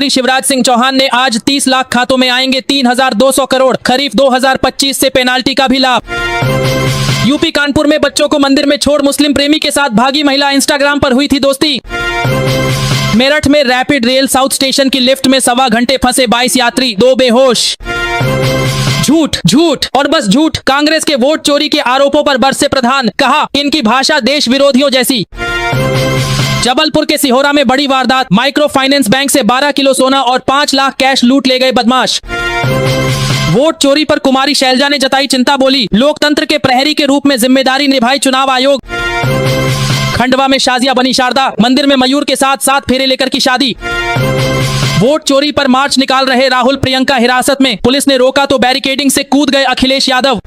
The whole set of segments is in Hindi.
मुख्यमंत्री शिवराज सिंह चौहान ने आज 30 लाख खातों में आएंगे 3,200 करोड़। खरीफ 2025 से पेनाल्टी का भी लाभ। यूपी कानपुर में बच्चों को मंदिर में छोड़ मुस्लिम प्रेमी के साथ भागी महिला, इंस्टाग्राम पर हुई थी दोस्ती। मेरठ में रैपिड रेल साउथ स्टेशन की लिफ्ट में सवा घंटे फंसे 22 यात्री, 2 बेहोश। झूठ झूठ और बस झूठ। कांग्रेस के वोट चोरी के आरोपों पर बरसे प्रधान, कहा इनकी भाषा देश विरोधियों जैसी। जबलपुर के सिहोरा में बड़ी वारदात, माइक्रो फाइनेंस बैंक से 12 किलो सोना और 5 लाख कैश लूट ले गए बदमाश। वोट चोरी पर कुमारी शैलजा ने जताई चिंता, बोली लोकतंत्र के प्रहरी के रूप में जिम्मेदारी निभाई चुनाव आयोग। खंडवा में शाजिया बनी शारदा, मंदिर में मयूर के साथ 7 फेरे लेकर की शादी। वोट चोरी पर मार्च निकाल रहे राहुल प्रियंका हिरासत में, पुलिस ने रोका तो बैरिकेडिंग से कूद गए अखिलेश यादव।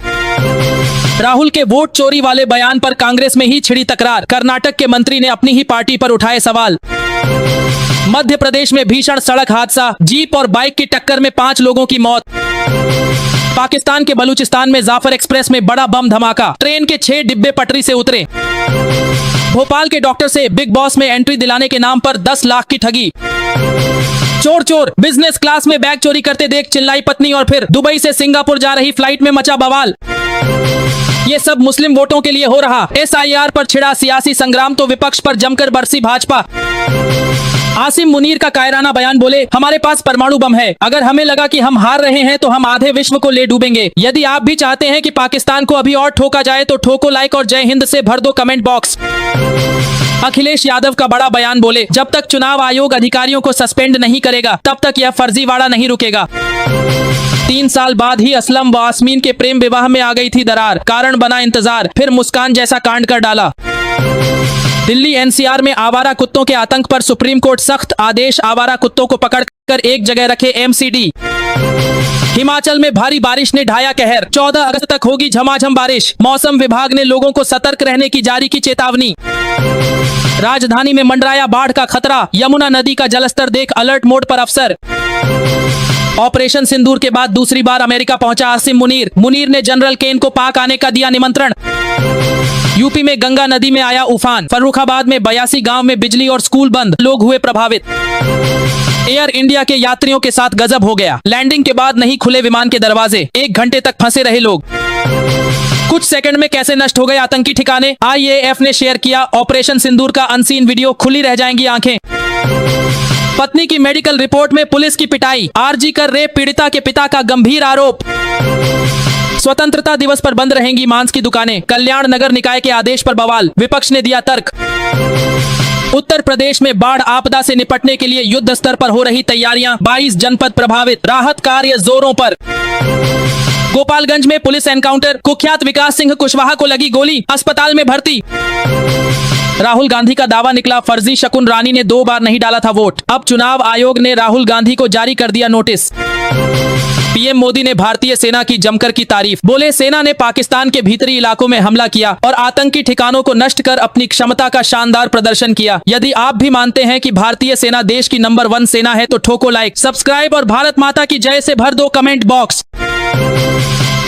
राहुल के वोट चोरी वाले बयान पर कांग्रेस में ही छिड़ी तकरार, कर्नाटक के मंत्री ने अपनी ही पार्टी पर उठाए सवाल। मध्य प्रदेश में भीषण सड़क हादसा, जीप और बाइक की टक्कर में 5 लोगों की मौत। पाकिस्तान के बलूचिस्तान में जाफर एक्सप्रेस में बड़ा बम धमाका, ट्रेन के 6 डिब्बे पटरी से उतरे। भोपाल के डॉक्टर से बिग बॉस में एंट्री दिलाने के नाम पर 10 लाख की ठगी। चोर चोर, बिजनेस क्लास में बैग चोरी करते देख चिल्लाई पत्नी, और फिर दुबई से सिंगापुर जा रही फ्लाइट में मचा बवाल। ये सब मुस्लिम वोटों के लिए हो रहा। SIR पर छिड़ा सियासी संग्राम तो विपक्ष पर जमकर बरसी भाजपा। आसिम मुनीर का कायराना बयान, बोले हमारे पास परमाणु बम है, अगर हमें लगा कि हम हार रहे हैं तो हम आधे विश्व को ले डूबेंगे। यदि आप भी चाहते हैं कि पाकिस्तान को अभी और ठोका जाए तो ठोको लाइक और जय हिंद से भर दो कमेंट बॉक्स। अखिलेश यादव का बड़ा बयान, बोले जब तक चुनाव आयोग अधिकारियों को सस्पेंड नहीं करेगा तब तक यह फर्जीवाड़ा नहीं रुकेगा। 3 साल बाद ही असलम व आसमीन के प्रेम विवाह में आ गई थी दरार, कारण बना इंतजार, फिर मुस्कान जैसा कांड कर डाला। दिल्ली NCR में आवारा कुत्तों के आतंक पर सुप्रीम कोर्ट सख्त आदेश, आवारा कुत्तों को पकड़कर एक जगह रखे MCD। हिमाचल में भारी बारिश ने ढाया कहर, 14 अगस्त तक होगी झमाझम बारिश, मौसम विभाग ने लोगों को सतर्क रहने की जारी की चेतावनी। राजधानी में मंडराया बाढ़ का खतरा, यमुना नदी का जलस्तर देख अलर्ट मोड पर अफसर। ऑपरेशन सिंदूर के बाद दूसरी बार अमेरिका पहुंचा आसिम मुनीर, मुनीर ने जनरल केन को पाक आने का दिया निमंत्रण। यूपी में गंगा नदी में आया उफान, फर्रुखाबाद में 82 गांव में बिजली और स्कूल बंद, लोग हुए प्रभावित। एयर इंडिया के यात्रियों के साथ गजब हो गया, लैंडिंग के बाद नहीं खुले विमान के दरवाजे, 1 घंटे तक फंसे रहे लोग। कुछ सेकंड में कैसे नष्ट हो गए आतंकी ठिकाने, IAF ने शेयर किया ऑपरेशन सिंदूर का अनसीन वीडियो, खुली रह जाएंगी आंखें। पत्नी की मेडिकल रिपोर्ट में पुलिस की पिटाई, RG कर रेप पीड़िता के पिता का गंभीर आरोप। स्वतंत्रता दिवस पर बंद रहेंगी मांस की दुकानें, कल्याण नगर निकाय के आदेश पर बवाल, विपक्ष ने दिया तर्क। उत्तर प्रदेश में बाढ़ आपदा से निपटने के लिए युद्ध स्तर पर हो रही तैयारियां, 22 जनपद प्रभावित, राहत कार्य जोरों पर। गोपालगंज में पुलिस एनकाउंटर, कुख्यात विकास सिंह कुशवाहा को लगी गोली, अस्पताल में भर्ती। राहुल गांधी का दावा निकला फर्जी, शकुन रानी ने 2 बार नहीं डाला था वोट, अब चुनाव आयोग ने राहुल गांधी को जारी कर दिया नोटिस। PM मोदी ने भारतीय सेना की जमकर की तारीफ, बोले सेना ने पाकिस्तान के भीतरी इलाकों में हमला किया और आतंकी ठिकानों को नष्ट कर अपनी क्षमता का शानदार प्रदर्शन किया। यदि आप भी मानते हैं कि भारतीय सेना देश की नंबर 1 सेना है तो ठोको लाइक, सब्सक्राइब और भारत माता की जय से भर दो कमेंट बॉक्स।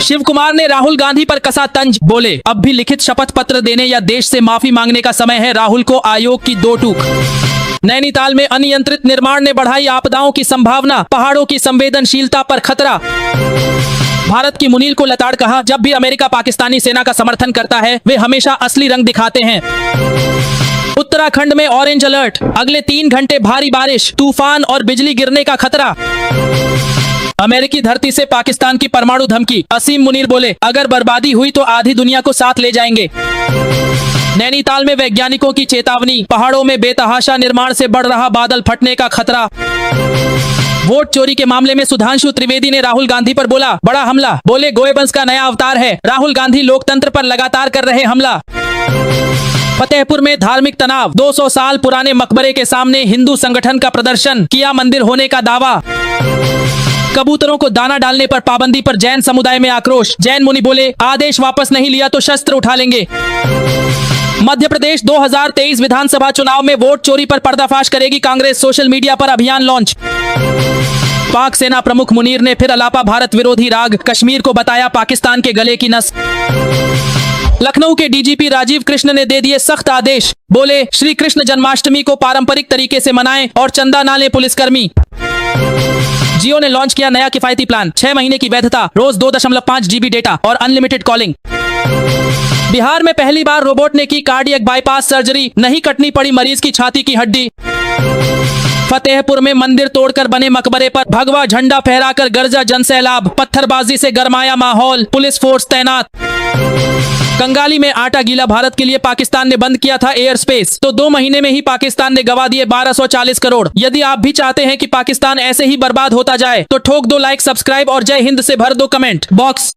शिव कुमार ने राहुल गांधी पर कसा तंज, बोले अब भी लिखित शपथ पत्र देने या देश से माफी मांगने का समय है, राहुल को आयोग की 2 टूक। नैनीताल में अनियंत्रित निर्माण ने बढ़ाई आपदाओं की संभावना, पहाड़ों की संवेदनशीलता पर खतरा। भारत की मुनीर को लताड़, कहा जब भी अमेरिका पाकिस्तानी सेना का समर्थन करता है वे हमेशा असली रंग दिखाते हैं। उत्तराखंड में ऑरेंज अलर्ट, अगले 3 घंटे भारी बारिश, तूफान और बिजली गिरने का खतरा। अमेरिकी धरती से पाकिस्तान की परमाणु धमकी, असीम मुनीर बोले अगर बर्बादी हुई तो आधी दुनिया को साथ ले जाएंगे। नैनीताल में वैज्ञानिकों की चेतावनी, पहाड़ों में बेतहाशा निर्माण से बढ़ रहा बादल फटने का खतरा। वोट चोरी के मामले में सुधांशु त्रिवेदी ने राहुल गांधी पर बोला बड़ा हमला, बोले गोएबंश का नया अवतार है, राहुल गांधी लोकतंत्र पर लगातार कर रहे हमला। फतेहपुर में धार्मिक तनाव, 200 साल पुराने मकबरे के सामने हिंदू संगठन का प्रदर्शन, किया मंदिर होने का दावा। कबूतरों को दाना डालने पर पाबंदी पर जैन समुदाय में आक्रोश, जैन मुनि बोले आदेश वापस नहीं लिया तो शस्त्र उठा लेंगे। मध्य प्रदेश 2023 विधानसभा चुनाव में वोट चोरी पर पर्दाफाश करेगी कांग्रेस, सोशल मीडिया पर अभियान लॉन्च। पाक सेना प्रमुख मुनीर ने फिर अलापा भारत विरोधी राग, कश्मीर को बताया पाकिस्तान के गले की नस। लखनऊ के DGP राजीव कृष्ण ने दे दिए सख्त आदेश, बोले श्री कृष्ण जन्माष्टमी को पारंपरिक तरीके से मनाएं और चंदा ना लें पुलिसकर्मी। जियो ने लॉन्च किया नया किफायती प्लान, 6 महीने की वैधता, रोज 2.5 GB डेटा और अनलिमिटेड कॉलिंग। बिहार में पहली बार रोबोट ने की कार्डियक बाईपास सर्जरी, नहीं कटनी पड़ी मरीज की छाती की हड्डी। फतेहपुर में मंदिर तोड़कर बने मकबरे पर भगवा झंडा फहराकर गरजा जनसैलाब, पत्थरबाजी से गरमाया माहौल, पुलिस फोर्स तैनात। कंगाली में आटा गीला, भारत के लिए पाकिस्तान ने बंद किया था एयर स्पेस, तो 2 महीने में ही पाकिस्तान ने गवा दिए 1240 करोड़। यदि आप भी चाहते हैं कि पाकिस्तान ऐसे ही बर्बाद होता जाए तो ठोक दो लाइक, सब्सक्राइब और जय हिंद से भर दो कमेंट बॉक्स।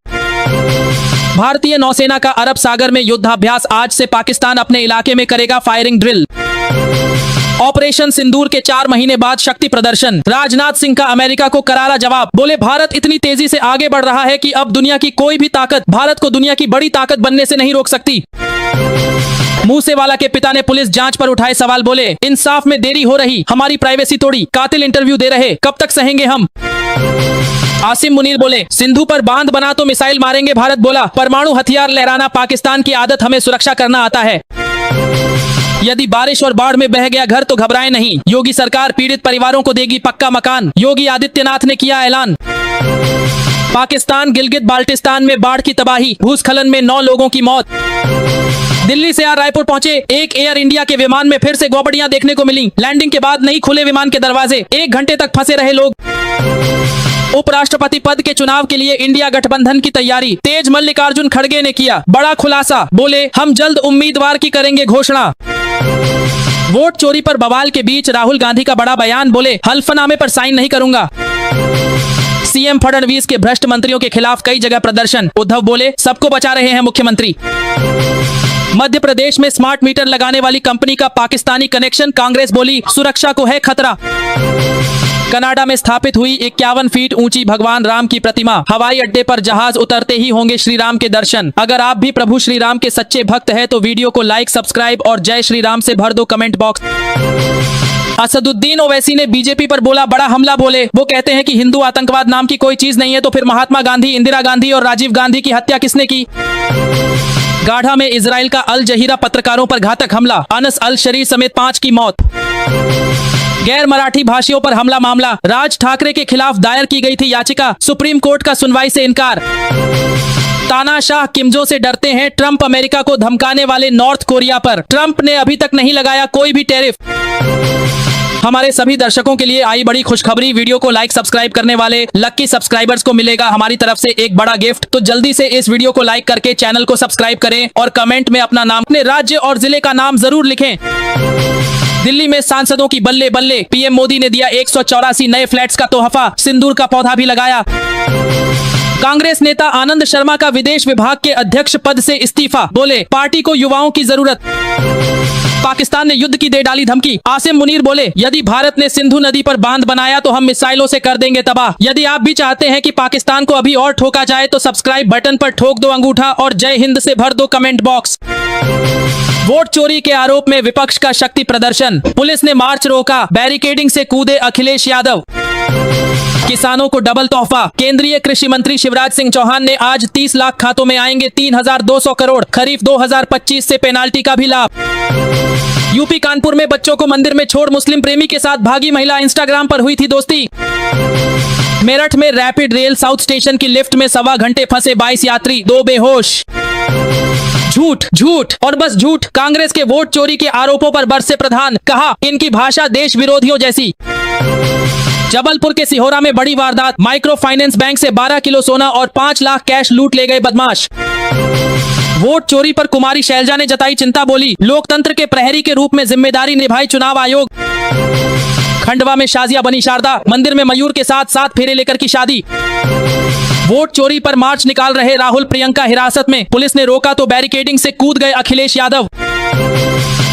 भारतीय नौसेना का अरब सागर में युद्धाभ्यास, आज से पाकिस्तान अपने इलाके में करेगा फायरिंग ड्रिल। ऑपरेशन सिंदूर के 4 महीने बाद शक्ति प्रदर्शन, राजनाथ सिंह का अमेरिका को करारा जवाब, बोले भारत इतनी तेजी से आगे बढ़ रहा है कि अब दुनिया की कोई भी ताकत भारत को दुनिया की बड़ी ताकत बनने से नहीं रोक सकती। मूसेवाला के पिता ने पुलिस जांच पर उठाए सवाल, बोले इंसाफ में देरी हो रही, हमारी प्राइवेसी तोड़ी, कातिल इंटरव्यू दे रहे, कब तक सहेंगे हम। आसिम मुनीर बोले सिंधु पर बांध बना तो मिसाइल मारेंगे, भारत बोला परमाणु हथियार लहराना पाकिस्तान की आदत, हमें सुरक्षा करना आता है। यदि बारिश और बाढ़ में बह गया घर तो घबराएं नहीं, योगी सरकार पीड़ित परिवारों को देगी पक्का मकान, योगी आदित्यनाथ ने किया ऐलान। पाकिस्तान गिलगित बाल्टिस्तान में बाढ़ की तबाही, भूस्खलन में 9 लोगों की मौत। दिल्ली से रायपुर पहुंचे एक एयर इंडिया के विमान में फिर से गौबड़ियां देखने को मिली, लैंडिंग के बाद नहीं खुले विमान के दरवाजे, 1 घंटे तक फंसे रहे लोग। उपराष्ट्रपति पद के चुनाव के लिए इंडिया गठबंधन की तैयारी, तेज मल्लिकार्जुन खड़गे ने किया बड़ा खुलासा, बोले हम जल्द उम्मीदवार की करेंगे घोषणा। वोट चोरी पर बवाल के बीच राहुल गांधी का बड़ा बयान, बोले हल्फनामे पर साइन नहीं करूंगा। सीएम फडणवीस के भ्रष्ट मंत्रियों के खिलाफ कई जगह प्रदर्शन, उद्धव बोले सबको बचा रहे हैं मुख्यमंत्री। मध्य प्रदेश में स्मार्ट मीटर लगाने वाली कंपनी का पाकिस्तानी कनेक्शन, कांग्रेस बोली सुरक्षा को है खतरा। कनाडा में स्थापित हुई 51 फीट ऊंची भगवान राम की प्रतिमा, हवाई अड्डे पर जहाज उतरते ही होंगे श्री राम के दर्शन। अगर आप भी प्रभु श्री राम के सच्चे भक्त हैं तो वीडियो को लाइक, सब्सक्राइब और जय श्री राम से भर दो कमेंट बॉक्स। असदुद्दीन ओवैसी ने बीजेपी पर बोला बड़ा हमला, बोले वो कहते हैं कि हिंदू आतंकवाद नाम की कोई चीज नहीं है, तो फिर महात्मा गांधी, इंदिरा गांधी और राजीव गांधी की हत्या किसने की। गाढ़ा में इजराइल का अल जहीरा पत्रकारों पर घातक हमला, अनस अल शरीर समेत 5 की मौत। गैर मराठी भाषियों पर हमला मामला, राज ठाकरे के खिलाफ दायर की गई थी याचिका, सुप्रीम कोर्ट का सुनवाई से इनकार। तानाशाह किमजो से डरते हैं ट्रंप, अमेरिका को धमकाने वाले नॉर्थ कोरिया पर ट्रंप ने अभी तक नहीं लगाया कोई भी टैरिफ। हमारे सभी दर्शकों के लिए आई बड़ी खुशखबरी, वीडियो को लाइक, सब्सक्राइब करने वाले लक्की सब्सक्राइबर्स को मिलेगा हमारी तरफ से एक बड़ा गिफ्ट। तो जल्दी से इस वीडियो को लाइक करके चैनल को सब्सक्राइब करें और कमेंट में अपना नाम, अपने राज्य और जिले का नाम जरूर लिखें। दिल्ली में सांसदों की बल्ले बल्ले, पीएम मोदी ने दिया 184 नए फ्लैट्स का तोहफा, सिंदूर का पौधा भी लगाया। कांग्रेस नेता आनंद शर्मा का विदेश विभाग के अध्यक्ष पद से इस्तीफा, बोले पार्टी को युवाओं की जरूरत। पाकिस्तान ने युद्ध की दे डाली धमकी, आसिम मुनीर बोले यदि भारत ने सिंधु नदी पर बांध बनाया तो हम मिसाइलों से कर देंगे तबाह। यदि आप भी चाहते हैं कि पाकिस्तान को अभी और ठोका जाए तो सब्सक्राइब बटन पर ठोक दो अंगूठा और जय हिंद से भर दो कमेंट बॉक्स। वोट चोरी के आरोप में विपक्ष का शक्ति प्रदर्शन, पुलिस ने मार्च रोका, बैरिकेडिंग से कूदे अखिलेश यादव। किसानों को डबल तोहफा, केंद्रीय कृषि मंत्री शिवराज सिंह चौहान ने आज 30 लाख खातों में आएंगे 3200 करोड़, खरीफ 2025 से पेनाल्टी का भी लाभ। यूपी कानपुर में बच्चों को मंदिर में छोड़ मुस्लिम प्रेमी के साथ भागी महिला, इंस्टाग्राम पर हुई थी दोस्ती। मेरठ में रैपिड रेल साउथ स्टेशन की लिफ्ट में 1.25 घंटे फंसे 22 यात्री, 2 बेहोश। झूठ झूठ और बस झूठ, कांग्रेस के वोट चोरी के आरोपों पर बरसे प्रधान, कहा इनकी भाषा देश विरोधियों जैसी। जबलपुर के सिहोरा में बड़ी वारदात, माइक्रो फाइनेंस बैंक से 12 किलो सोना और 5 लाख कैश लूट ले गए बदमाश। वोट चोरी पर कुमारी शैलजा ने जताई चिंता, बोली लोकतंत्र के प्रहरी के रूप में जिम्मेदारी निभाई चुनाव आयोग। खंडवा में शाजिया बनी शारदा, मंदिर में मयूर के साथ 7 फेरे लेकर की शादी। वोट चोरी पर मार्च निकाल रहे राहुल प्रियंका हिरासत में, पुलिस ने रोका तो बैरिकेडिंग से कूद गए अखिलेश यादव।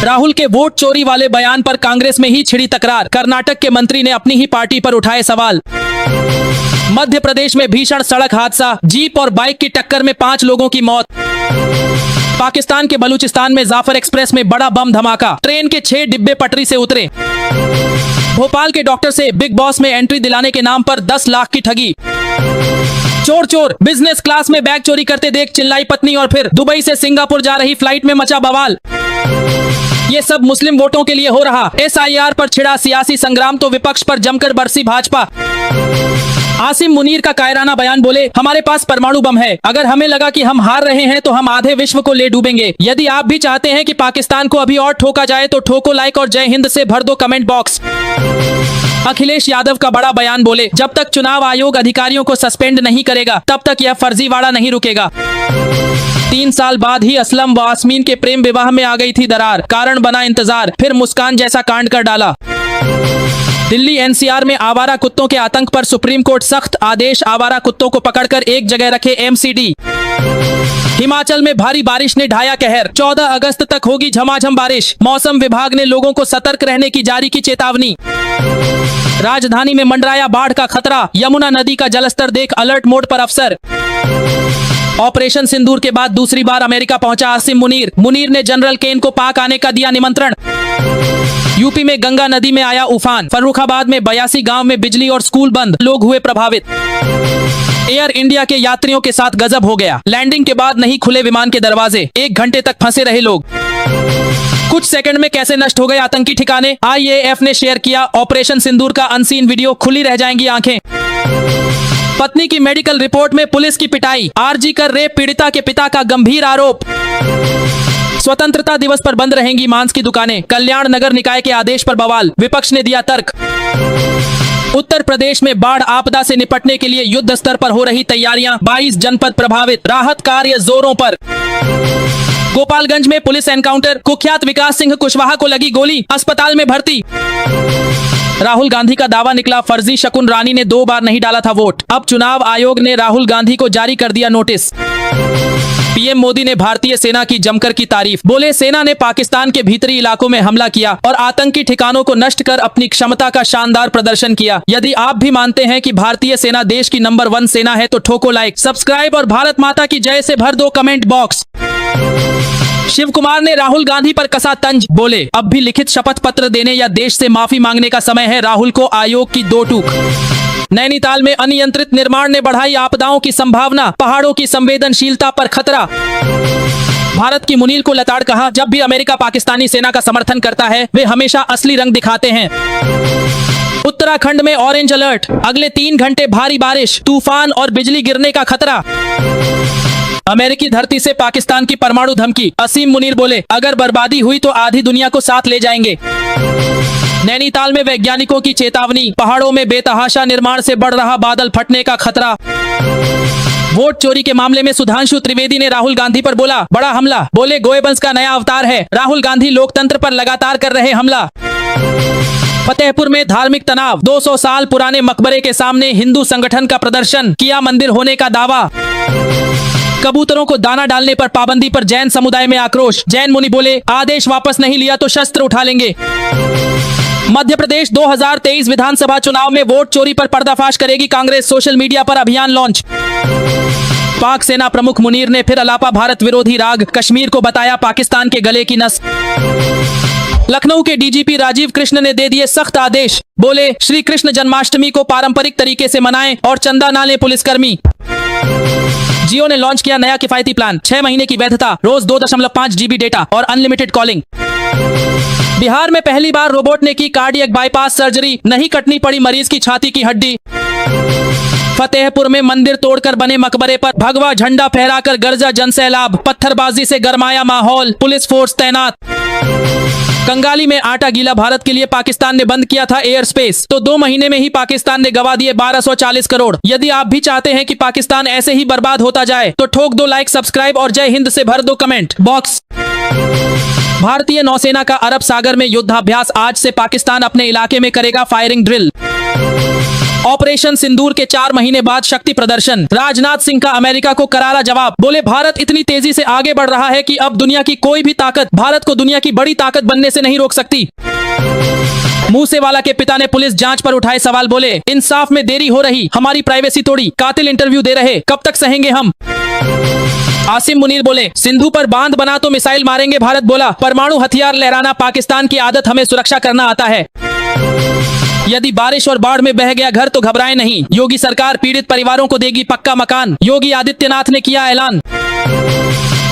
राहुल के वोट चोरी वाले बयान पर कांग्रेस में ही छिड़ी तकरार, कर्नाटक के मंत्री ने अपनी ही पार्टी पर उठाए सवाल। मध्य प्रदेश में भीषण सड़क हादसा, जीप और बाइक की टक्कर में 5 लोगों की मौत। पाकिस्तान के बलूचिस्तान में जाफर एक्सप्रेस में बड़ा बम धमाका, ट्रेन के 6 डिब्बे पटरी से उतरे। भोपाल के डॉक्टर से बिग बॉस में एंट्री दिलाने के नाम पर 10 लाख की ठगी। चोर चोर, बिजनेस क्लास में बैग चोरी करते देख चिल्लाई पत्नी और फिर दुबई से सिंगापुर जा रही फ्लाइट में मचा बवाल। ये सब मुस्लिम वोटों के लिए हो रहा। SIR पर छिड़ा सियासी संग्राम तो विपक्ष पर जमकर बरसी भाजपा। आसिम मुनीर का कायराना बयान, बोले हमारे पास परमाणु बम है, अगर हमें लगा कि हम हार रहे हैं तो हम आधे विश्व को ले डूबेंगे। यदि आप भी चाहते हैं कि पाकिस्तान को अभी और ठोका जाए तो ठोको लाइक और जय हिंद से भर दो कमेंट बॉक्स। अखिलेश यादव का बड़ा बयान, बोले जब तक चुनाव आयोग अधिकारियों को सस्पेंड नहीं करेगा तब तक यह फर्जीवाड़ा नहीं रुकेगा। 3 साल बाद ही असलम व आसमीन के प्रेम विवाह में आ गई थी दरार, कारण बना इंतजार, फिर मुस्कान जैसा कांड कर डाला। दिल्ली NCR में आवारा कुत्तों के आतंक पर सुप्रीम कोर्ट सख्त आदेश, आवारा कुत्तों को पकड़कर एक जगह रखे MCD। हिमाचल में भारी बारिश ने ढाया कहर, 14 अगस्त तक होगी झमाझम बारिश, मौसम विभाग ने लोगों को सतर्क रहने की जारी की चेतावनी। राजधानी में मंडराया बाढ़ का खतरा, यमुना नदी का जलस्तर देख अलर्ट मोड पर अफसर। ऑपरेशन सिंदूर के बाद दूसरी बार अमेरिका पहुंचा आसिम मुनीर, मुनीर ने जनरल केन को पाक आने का दिया निमंत्रण। यूपी में गंगा नदी में आया उफान, फर्रुखाबाद में 82 गांव में बिजली और स्कूल बंद, लोग हुए प्रभावित। एयर इंडिया के यात्रियों के साथ गजब हो गया, लैंडिंग के बाद नहीं खुले विमान के दरवाजे, 1 घंटे तक फंसे रहे लोग। कुछ सेकंड में कैसे नष्ट हो गए आतंकी ठिकाने, IAF ने शेयर किया ऑपरेशन सिंदूर का अनसीन वीडियो, खुली रह जाएंगी आंखें। पत्नी की मेडिकल रिपोर्ट में पुलिस की पिटाई, आरजी कर रेप पीड़िता के पिता का गंभीर आरोप। स्वतंत्रता दिवस पर बंद रहेंगी मांस की दुकानें, कल्याण नगर निकाय के आदेश पर बवाल, विपक्ष ने दिया तर्क। उत्तर प्रदेश में बाढ़ आपदा से निपटने के लिए युद्ध स्तर पर हो रही तैयारियां, 22 जनपद प्रभावित, राहत कार्य जोरों पर। गोपालगंज में पुलिस एनकाउंटर, कुख्यात विकास सिंह कुशवाहा को लगी गोली, अस्पताल में भर्ती। राहुल गांधी का दावा निकला फर्जी, शकुन रानी ने 2 बार नहीं डाला था वोट, अब चुनाव आयोग ने राहुल गांधी को जारी कर दिया नोटिस। पीएम मोदी ने भारतीय सेना की जमकर की तारीफ, बोले सेना ने पाकिस्तान के भीतरी इलाकों में हमला किया और आतंकी ठिकानों को नष्ट कर अपनी क्षमता का शानदार प्रदर्शन किया। यदि आप भी मानते हैं कि भारतीय सेना देश की नंबर 1 सेना है तो ठोको लाइक, सब्सक्राइब और भारत माता की जय से भर दो कमेंट बॉक्स। शिव कुमार ने राहुल गांधी पर कसा तंज, बोले अब भी लिखित शपथ पत्र देने या देश से माफी मांगने का समय है, राहुल को आयोग की 2 टूक। नैनीताल में अनियंत्रित निर्माण ने बढ़ाई आपदाओं की संभावना, पहाड़ों की संवेदनशीलता पर खतरा। भारत की मुनील को लताड़ कहा, जब भी अमेरिका पाकिस्तानी सेना का समर्थन करता है वे हमेशा असली रंग दिखाते हैं। उत्तराखंड में ऑरेंज अलर्ट, अगले 3 घंटे भारी बारिश, तूफान और बिजली गिरने का खतरा। अमेरिकी धरती से पाकिस्तान की परमाणु धमकी, आसिम मुनीर बोले अगर बर्बादी हुई तो आधी दुनिया को साथ ले जाएंगे। नैनीताल में वैज्ञानिकों की चेतावनी, पहाड़ों में बेतहाशा निर्माण से बढ़ रहा बादल फटने का खतरा। वोट चोरी के मामले में सुधांशु त्रिवेदी ने राहुल गांधी पर बोला बड़ा हमला, बोले गोएबंस का नया अवतार है, राहुल गांधी लोकतंत्र पर लगातार कर रहे हमला। फतेहपुर में धार्मिक तनाव, 200 साल पुराने मकबरे के सामने हिंदू संगठन का प्रदर्शन, किया मंदिर होने का दावा। कबूतरों को दाना डालने पर पाबंदी पर जैन समुदाय में आक्रोश, जैन मुनि बोले आदेश वापस नहीं लिया तो शस्त्र उठा लेंगे। मध्य प्रदेश 2023 विधानसभा चुनाव में वोट चोरी पर पर्दाफाश करेगी कांग्रेस, सोशल मीडिया पर अभियान लॉन्च। पाक सेना प्रमुख मुनीर ने फिर अलापा भारत विरोधी राग, कश्मीर को बताया पाकिस्तान के गले की नस। लखनऊ के DGP राजीव कृष्ण ने दे दिए सख्त आदेश, बोले श्री कृष्ण जन्माष्टमी को पारंपरिक तरीके से मनाएं और चंदा ना लें पुलिसकर्मी। जियो ने लॉन्च किया नया किफायती प्लान, 6 महीने की वैधता, रोज 2.5 GB डेटा और अनलिमिटेड कॉलिंग। बिहार में पहली बार रोबोट ने की कार्डियक बाईपास सर्जरी, नहीं कटनी पड़ी मरीज की छाती की हड्डी। फतेहपुर में मंदिर तोड़कर बने मकबरे पर भगवा झंडा फहराकर गरजा जनसैलाब, पत्थरबाजी से गरमाया माहौल, पुलिस फोर्स तैनात। कंगाली में आटा गीला, भारत के लिए पाकिस्तान ने बंद किया था एयर स्पेस, तो 2 महीने में ही पाकिस्तान ने गवा दिए 1240 करोड़। यदि आप भी चाहते हैं कि पाकिस्तान ऐसे ही बर्बाद होता जाए तो ठोक दो लाइक, सब्सक्राइब और जय हिंद से भर दो कमेंट बॉक्स। भारतीय नौसेना का अरब सागर में युद्धाभ्यास, आज से पाकिस्तान अपने इलाके में करेगा फायरिंग ड्रिल। ऑपरेशन सिंदूर के 4 महीने बाद शक्ति प्रदर्शन, राजनाथ सिंह का अमेरिका को करारा जवाब, बोले भारत इतनी तेजी से आगे बढ़ रहा है कि अब दुनिया की कोई भी ताकत भारत को दुनिया की बड़ी ताकत बनने से नहीं रोक सकती। मूसेवाला के पिता ने पुलिस जांच पर उठाए सवाल, बोले इंसाफ में देरी हो रही, हमारी प्राइवेसी तोड़ी, कातिल इंटरव्यू दे रहे, कब तक सहेंगे हम। आसिम मुनीर बोले सिंधु पर बांध बना तो मिसाइल मारेंगे, भारत बोला परमाणु हथियार लहराना पाकिस्तान की आदत, हमें सुरक्षा करना आता है। यदि बारिश और बाढ़ में बह गया घर तो घबराएं नहीं, योगी सरकार पीड़ित परिवारों को देगी पक्का मकान, योगी आदित्यनाथ ने किया ऐलान।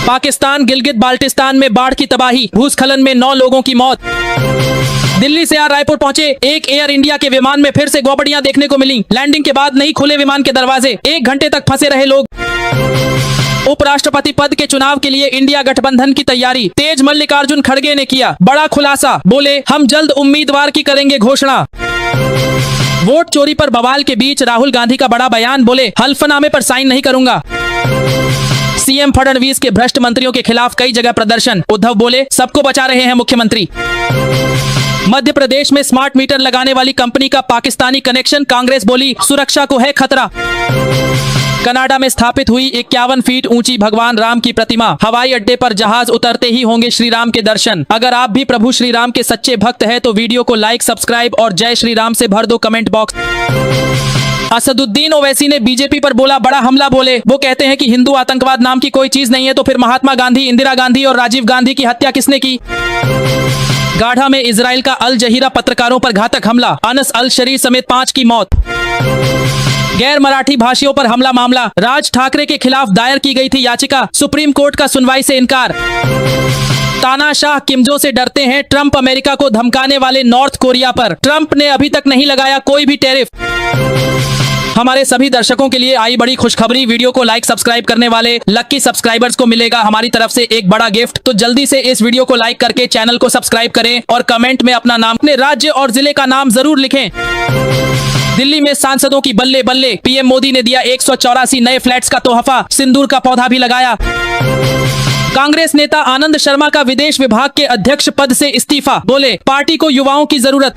पाकिस्तान गिलगित बाल्टिस्तान में बाढ़ की तबाही, भूस्खलन में 9 लोगों की मौत। दिल्ली से रायपुर पहुंचे एक एयर इंडिया के विमान में फिर से गौबड़ियां देखने को मिली। लैंडिंग के बाद नहीं खुले विमान के दरवाजे, 1 घंटे तक फंसे रहे लोग। उपराष्ट्रपति पद के चुनाव के लिए इंडिया गठबंधन की तैयारी तेज, मल्लिकार्जुन खड़गे ने किया बड़ा खुलासा, बोले हम जल्द उम्मीदवार की करेंगे घोषणा। वोट चोरी पर बवाल के बीच राहुल गांधी का बड़ा बयान, बोले हल्फनामे पर साइन नहीं करूंगा। सीएम फडणवीस के भ्रष्ट मंत्रियों के खिलाफ कई जगह प्रदर्शन, उद्धव बोले सबको बचा रहे हैं मुख्यमंत्री। मध्य प्रदेश में स्मार्ट मीटर लगाने वाली कंपनी का पाकिस्तानी कनेक्शन, कांग्रेस बोली सुरक्षा को है खतरा। कनाडा में स्थापित हुई 51 फीट ऊंची भगवान राम की प्रतिमा, हवाई अड्डे पर जहाज उतरते ही होंगे श्री राम के दर्शन। अगर आप भी प्रभु श्री राम के सच्चे भक्त हैं तो वीडियो को लाइक, सब्सक्राइब और जय श्री राम से भर दो कमेंट बॉक्स। असदुद्दीन ओवैसी ने बीजेपी पर बोला बड़ा हमला, बोले वो कहते हैं कि हिंदू आतंकवाद नाम की कोई चीज नहीं है, तो फिर महात्मा गांधी, इंदिरा गांधी और राजीव गांधी की हत्या किसने की। गाढ़ा में इजराइल का अल जहीरा पत्रकारों पर घातक हमला, अनस अल शरीर समेत 5 की मौत। गैर मराठी भाषियों पर हमला मामला, राज ठाकरे के खिलाफ दायर की गई थी याचिका, सुप्रीम कोर्ट का सुनवाई से इनकार। तानाशाह किमजो से डरते हैं ट्रंप, अमेरिका को धमकाने वाले नॉर्थ कोरिया पर ट्रंप ने अभी तक नहीं लगाया कोई भी टैरिफ। हमारे सभी दर्शकों के लिए आई बड़ी खुशखबरी, वीडियो को लाइक, सब्सक्राइब करने वाले लक्की सब्सक्राइबर्स को मिलेगा हमारी तरफ से एक बड़ा गिफ्ट। तो जल्दी से इस वीडियो को लाइक करके चैनल को सब्सक्राइब करें और कमेंट में अपना नाम, अपने राज्य और जिले का नाम जरूर लिखें। दिल्ली में सांसदों की बल्ले बल्ले, पीएम मोदी ने दिया 184 नए फ्लैट्स का तोहफा, सिंदूर का पौधा भी लगाया। कांग्रेस नेता आनंद शर्मा का विदेश विभाग के अध्यक्ष पद से इस्तीफा, बोले पार्टी को युवाओं की जरूरत।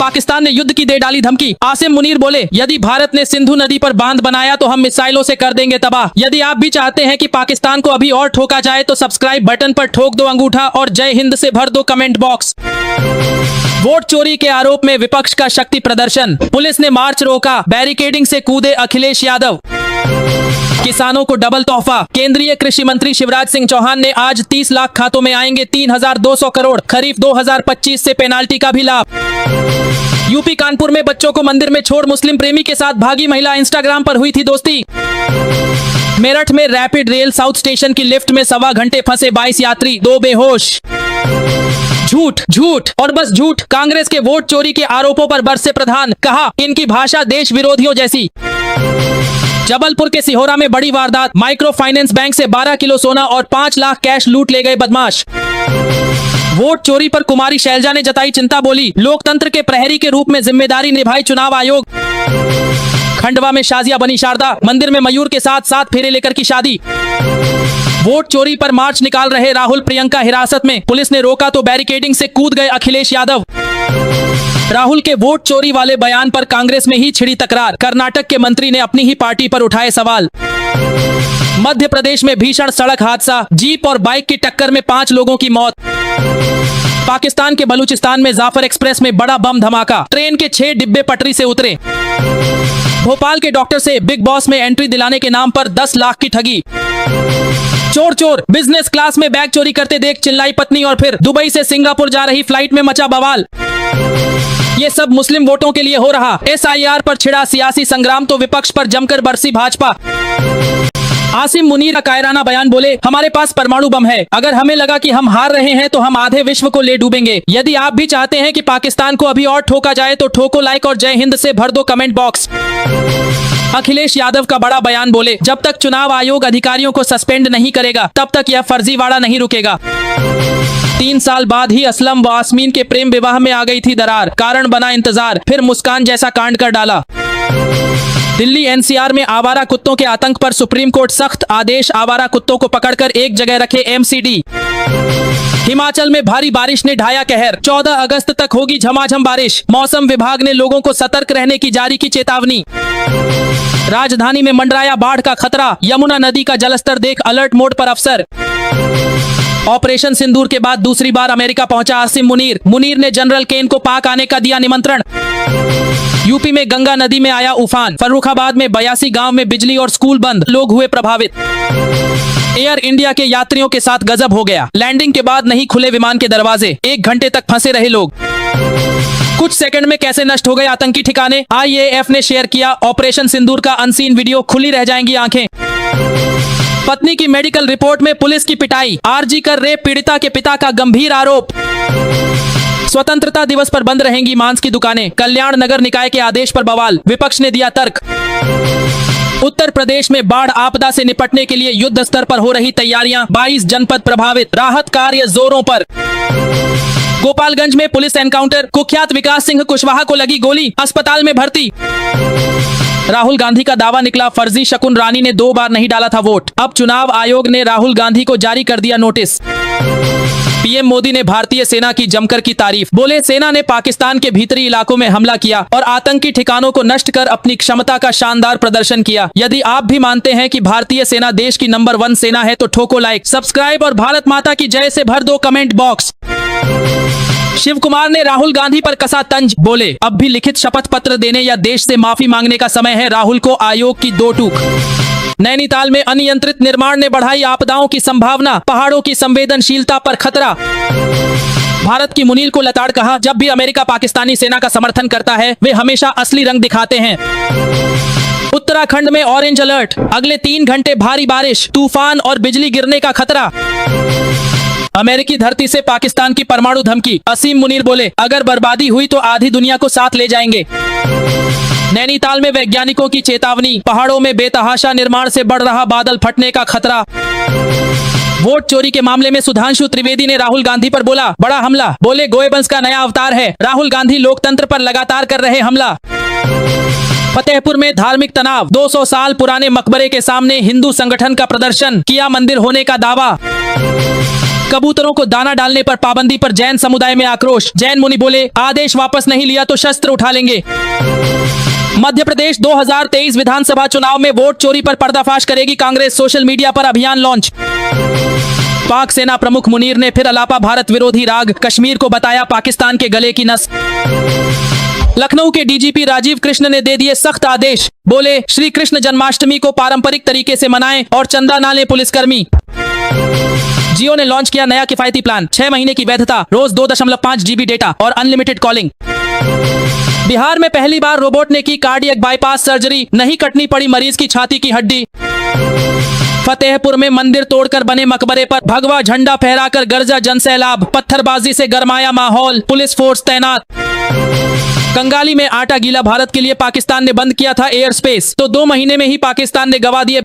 पाकिस्तान ने युद्ध की दे डाली धमकी, आसिम मुनीर बोले यदि भारत ने सिंधु नदी पर बांध बनाया तो हम मिसाइलों से कर देंगे तबाह। यदि आप भी चाहते हैं कि पाकिस्तान को अभी और ठोका जाए तो सब्सक्राइब बटन पर ठोक दो अंगूठा और जय हिंद से भर दो कमेंट बॉक्स। वोट चोरी के आरोप में विपक्ष का शक्ति प्रदर्शन, पुलिस ने मार्च रोका, बैरिकेडिंग से कूदे अखिलेश यादव। किसानों को डबल तोहफा, केंद्रीय कृषि मंत्री शिवराज सिंह चौहान ने आज 30 लाख खातों में आएंगे 3200 करोड़, खरीफ 2025 से पेनाल्टी का भी लाभ। यूपी कानपुर में बच्चों को मंदिर में छोड़ मुस्लिम प्रेमी के साथ भागी महिला, इंस्टाग्राम पर हुई थी दोस्ती। मेरठ में रैपिड रेल साउथ स्टेशन की लिफ्ट में 1.25 घंटे फंसे 22 यात्री, 2 बेहोश। झूठ झूठ और बस झूठ, कांग्रेस के वोट चोरी के आरोपों पर बरसे प्रधान, कहा इनकी भाषा देश विरोधियों जैसी। जबलपुर के सिहोरा में बड़ी वारदात, माइक्रो फाइनेंस बैंक से 12 किलो सोना और 5 लाख कैश लूट ले गए बदमाश। वोट चोरी पर कुमारी शैलजा ने जताई चिंता, बोली लोकतंत्र के प्रहरी के रूप में जिम्मेदारी निभाई चुनाव आयोग। खंडवा में शाजिया बनी शारदा, मंदिर में मयूर के साथ 7 फेरे लेकर की शादी। वोट चोरी पर मार्च निकाल रहे राहुल प्रियंका हिरासत में, पुलिस ने रोका तो बैरिकेडिंग से कूद गए अखिलेश यादव। राहुल के वोट चोरी वाले बयान पर कांग्रेस में ही छिड़ी तकरार, कर्नाटक के मंत्री ने अपनी ही पार्टी पर उठाए सवाल। मध्य प्रदेश में भीषण सड़क हादसा, जीप और बाइक की टक्कर में 5 लोगों की मौत। पाकिस्तान के बलूचिस्तान में जाफर एक्सप्रेस में बड़ा बम धमाका, ट्रेन के 6 डिब्बे पटरी से उतरे। भोपाल के डॉक्टर से बिग बॉस में एंट्री दिलाने के नाम पर 10 लाख की ठगी। चोर चोर, बिजनेस क्लास में बैग चोरी करते देख चिल्लाई पत्नी, और फिर दुबई से सिंगापुर जा रही फ्लाइट में मचा बवाल। ये सब मुस्लिम वोटों के लिए हो रहा, SIR पर छिड़ा सियासी संग्राम तो विपक्ष पर जमकर बरसी भाजपा। आसिम मुनीर का कायराना बयान, बोले हमारे पास परमाणु बम है, अगर हमें लगा कि हम हार रहे हैं तो हम आधे विश्व को ले डूबेंगे। यदि आप भी चाहते हैं कि पाकिस्तान को अभी और ठोका जाए तो ठोको लाइक और जय हिंद से भर दो कमेंट बॉक्स। अखिलेश यादव का बड़ा बयान, बोले जब तक चुनाव आयोग अधिकारियों को सस्पेंड नहीं करेगा तब तक यह फर्जीवाड़ा नहीं रुकेगा। 3 साल बाद ही असलम व आसमीन के प्रेम विवाह में आ गई थी दरार, कारण बना इंतजार, फिर मुस्कान जैसा कांड कर डाला। दिल्ली NCR में आवारा कुत्तों के आतंक पर सुप्रीम कोर्ट सख्त आदेश, आवारा कुत्तों को पकड़कर एक जगह रखे MCD। हिमाचल में भारी बारिश ने ढाया कहर, 14 अगस्त तक होगी झमाझम बारिश, मौसम विभाग ने लोगों को सतर्क रहने की जारी की चेतावनी। राजधानी में मंडराया बाढ़ का खतरा, यमुना नदी का जलस्तर देख अलर्ट मोड पर अफसर। ऑपरेशन सिंदूर के बाद दूसरी बार अमेरिका पहुंचा आसिम मुनीर, मुनीर ने जनरल केन को पाक आने का दिया निमंत्रण। यूपी में गंगा नदी में आया उफान, फर्रुखाबाद में 82 गांव में बिजली और स्कूल बंद, लोग हुए प्रभावित। एयर इंडिया के यात्रियों के साथ गजब हो गया, लैंडिंग के बाद नहीं खुले विमान के दरवाजे, 1 घंटे तक फंसे रहे लोग। कुछ सेकंड में कैसे नष्ट हो गए आतंकी ठिकाने, IAF ने शेयर किया ऑपरेशन सिंदूर का अनसीन वीडियो, खुली रह जाएंगी आंखें। पत्नी की मेडिकल रिपोर्ट में पुलिस की पिटाई, आरजी कर रेप पीड़िता के पिता का गंभीर आरोप। स्वतंत्रता दिवस पर बंद रहेंगी मांस की दुकानें, कल्याण नगर निकाय के आदेश पर बवाल, विपक्ष ने दिया तर्क। उत्तर प्रदेश में बाढ़ आपदा से निपटने के लिए युद्ध स्तर पर हो रही तैयारियां, 22 जनपद प्रभावित, राहत कार्य जोरों पर। गोपालगंज में पुलिस एनकाउंटर, कुख्यात विकास सिंह कुशवाहा को लगी गोली, अस्पताल में भर्ती। राहुल गांधी का दावा निकला फर्जी, शकुन रानी ने 2 बार नहीं डाला था वोट। अब चुनाव आयोग ने राहुल गांधी को जारी कर दिया नोटिस। पीएम मोदी ने भारतीय सेना की जमकर की तारीफ, बोले सेना ने पाकिस्तान के भीतरी इलाकों में हमला किया और आतंकी ठिकानों को नष्ट कर अपनी क्षमता का शानदार प्रदर्शन किया। यदि आप भी मानते हैं कि भारतीय सेना देश की नंबर 1 सेना है तो ठोको लाइक, सब्सक्राइब और भारत माता की जय से भर दो कमेंट बॉक्स। शिव कुमार ने राहुल गांधी पर कसा तंज, बोले अब भी लिखित शपथ पत्र देने या देश से माफी मांगने का समय है। राहुल को आयोग की 2 टूक। नैनीताल में अनियंत्रित निर्माण ने बढ़ाई आपदाओं की संभावना, पहाड़ों की संवेदनशीलता पर खतरा। भारत की मुनीर को लताड़ कहा, जब भी अमेरिका पाकिस्तानी सेना का समर्थन करता है वे हमेशा असली रंग दिखाते हैं। उत्तराखंड में ऑरेंज अलर्ट, अगले 3 घंटे भारी बारिश, तूफान और बिजली गिरने का खतरा। अमेरिकी धरती से पाकिस्तान की परमाणु धमकी, असीम मुनीर बोले अगर बर्बादी हुई तो आधी दुनिया को साथ ले जाएंगे। नैनीताल में वैज्ञानिकों की चेतावनी, पहाड़ों में बेतहाशा निर्माण से बढ़ रहा बादल फटने का खतरा। वोट चोरी के मामले में सुधांशु त्रिवेदी ने राहुल गांधी पर बोला बड़ा हमला, बोले गोएबंश का नया अवतार है, राहुल गांधी लोकतंत्र पर लगातार कर रहे हमला। फतेहपुर में धार्मिक तनाव, 200 साल पुराने मकबरे के सामने हिंदू संगठन का प्रदर्शन, किया मंदिर होने का दावा। कबूतरों को दाना डालने पर पाबंदी पर जैन समुदाय में आक्रोश, जैन मुनि बोले आदेश वापस नहीं लिया तो शस्त्र उठा लेंगे। मध्य प्रदेश 2023 विधानसभा चुनाव में वोट चोरी पर पर्दाफाश करेगी कांग्रेस, सोशल मीडिया पर अभियान लॉन्च। पाक सेना प्रमुख मुनीर ने फिर अलापा भारत विरोधी राग, कश्मीर को बताया पाकिस्तान के गले की नस। लखनऊ के डीजीपी राजीव कृष्ण ने दे दिए सख्त आदेश, बोले श्री कृष्ण जन्माष्टमी को पारंपरिक तरीके से मनाएं और चंदा ना लें पुलिसकर्मी। जियो ने लॉन्च किया नया किफायती प्लान, 6 महीने की वैधता, रोज 2.5 GB डेटा और अनलिमिटेड कॉलिंग। बिहार में पहली बार रोबोट ने की कार्डियक बाईपास सर्जरी, नहीं कटनी पड़ी मरीज की छाती की हड्डी। फतेहपुर में मंदिर तोड़कर बने मकबरे पर भगवा झंडा फहराकर गरजा जनसैलाब, पत्थरबाजी से गरमाया माहौल, पुलिस फोर्स तैनात। कंगाली में आटा गीला, भारत के लिए पाकिस्तान ने बंद किया था एयर स्पेस, तो 2 महीने में ही पाकिस्तान ने गवा दिए